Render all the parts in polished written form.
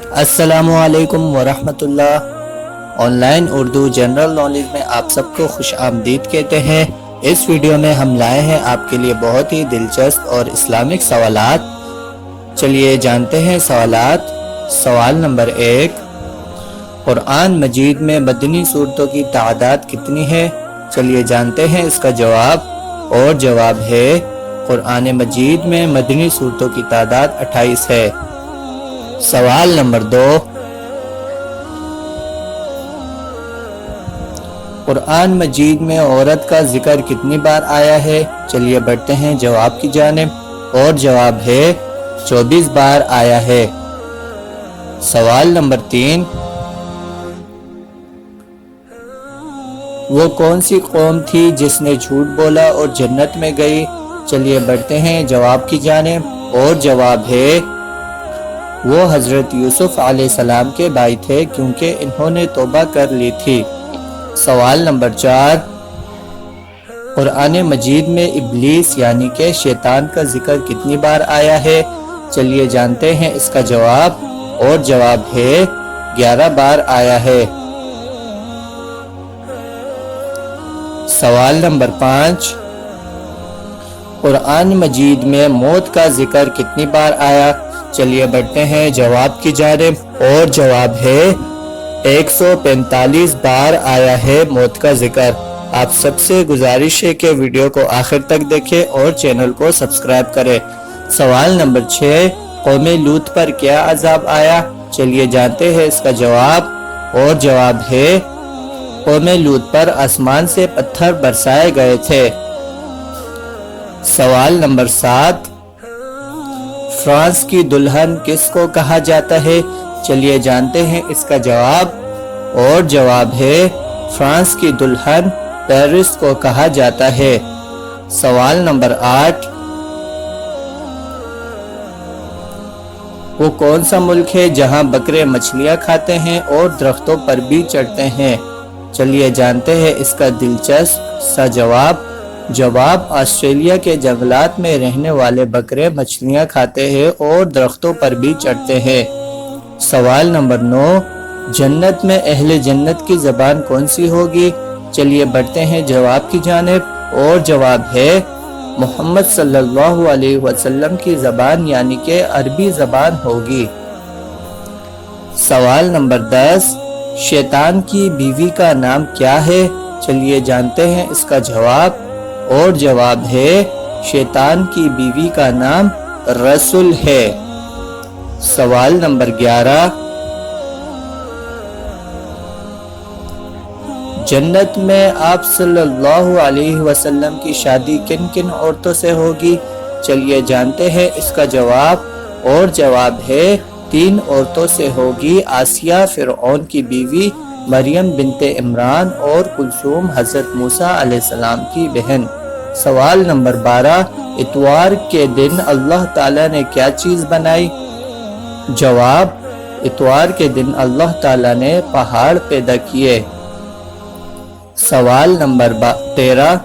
السلام علیکم ورحمۃ اللہ۔ Online Urdu general knowledge میں آپ سب کو خوش آمدید کہتے ہیں۔ اس ویڈیو میں ہم لائے ہیں آپ کے لیے بہت ہی دلچسپ اور اسلامک سوالات۔ چلیے جانتے ہیں سوالات۔ سوال نمبر 1، قرآن مجید میں مدنی سورتوں کی تعداد کتنی ہے؟ چلیے جانتے ہیں اس کا جواب، اور جواب ہے قرآن مجید میں مدنی سورتوں کی تعداد 28 ہے۔ سوال نمبر 2، قرآن مجید میں عورت کا ذکر کتنی بار آیا ہے؟ چلیے بڑھتے ہیں جواب کی جانب، اور جواب ہے 24 بار آیا ہے۔ سوال نمبر 3، وہ کون سی قوم تھی جس نے جھوٹ بولا اور جنت میں گئی؟ چلیے بڑھتے ہیں جواب کی جانب، اور جواب ہے وہ حضرت یوسف علیہ السلام کے بھائی تھے، کیونکہ انہوں نے توبہ کر لی تھی۔ سوال نمبر 4، قرآن مجید میں ابلیس یعنی کہ شیطان کا ذکر کتنی بار آیا ہے؟ چلیے جانتے ہیں اس کا جواب، اور جواب ہے 11 بار آیا ہے۔ سوال نمبر 5، قرآن مجید میں موت کا ذکر کتنی بار آیا؟ چلیے بڑھتے ہیں جواب کی جانب، اور جواب ہے 145 بار آیا ہے موت کا ذکر۔ آپ سب سے گزارش ہے کہ ویڈیو کو آخر تک دیکھیں اور چینل کو سبسکرائب کریں۔ سوال نمبر 6، قوم لوط پر کیا عذاب آیا؟ چلیے جانتے ہیں اس کا جواب، اور جواب ہے قوم لوط پر آسمان سے پتھر برسائے گئے تھے۔ سوال نمبر 7، فرانس کی دلہن کس کو کہا جاتا ہے؟ چلیے جانتے ہیں اس کا جواب، اور جواب ہے فرانس کی دلہن پیرس کو کہا جاتا ہے۔ سوال نمبر 8، وہ کون سا ملک ہے جہاں بکرے مچھلیاں کھاتے ہیں اور درختوں پر بھی چڑھتے ہیں؟ چلیے جانتے ہیں اس کا دلچسپ سا جواب آسٹریلیا کے جنگلات میں رہنے والے بکرے مچھلیاں کھاتے ہیں اور درختوں پر بھی چڑھتے ہیں۔ سوال نمبر 9، جنت میں اہل جنت کی زبان کون سی ہوگی؟ چلیے بڑھتے ہیں جواب کی جانب، اور جواب ہے محمد صلی اللہ علیہ وسلم کی زبان یعنی کہ عربی زبان ہوگی۔ سوال نمبر 10، شیطان کی بیوی کا نام کیا ہے؟ چلیے جانتے ہیں اس کا جواب، اور جواب ہے شیطان کی بیوی کا نام رسول ہے۔ سوال نمبر 11، جنت میں آپ صلی اللہ علیہ وسلم کی شادی کن کن عورتوں سے ہوگی؟ چلیے جانتے ہیں اس کا جواب، اور جواب ہے 3 عورتوں سے ہوگی، آسیہ فرعون کی بیوی، مریم بنت عمران، اور کلثوم حضرت موسیٰ علیہ السلام کی بہن۔ سوال نمبر 12، اتوار کے دن اللہ تعالیٰ نے کیا چیز بنائی؟ جواب، اتوار کے دن اللہ تعالیٰ نے پہاڑ پیدا کیے۔ سوال نمبر 13،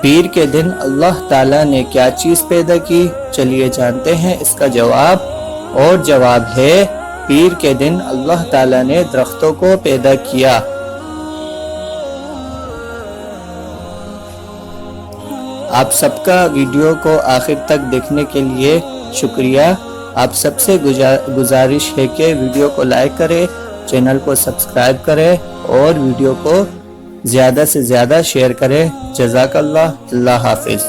پیر کے دن اللہ تعالیٰ نے کیا چیز پیدا کی؟ چلیے جانتے ہیں اس کا جواب، اور جواب ہے پیر کے دن اللہ تعالیٰ نے درختوں کو پیدا کیا۔ آپ سب کا ویڈیو کو آخر تک دیکھنے کے لیے شکریہ۔ آپ سب سے گزارش ہے کہ ویڈیو کو لائک کریں، چینل کو سبسکرائب کریں، اور ویڈیو کو زیادہ سے زیادہ شیئر کریں۔ جزاک اللہ، اللہ حافظ۔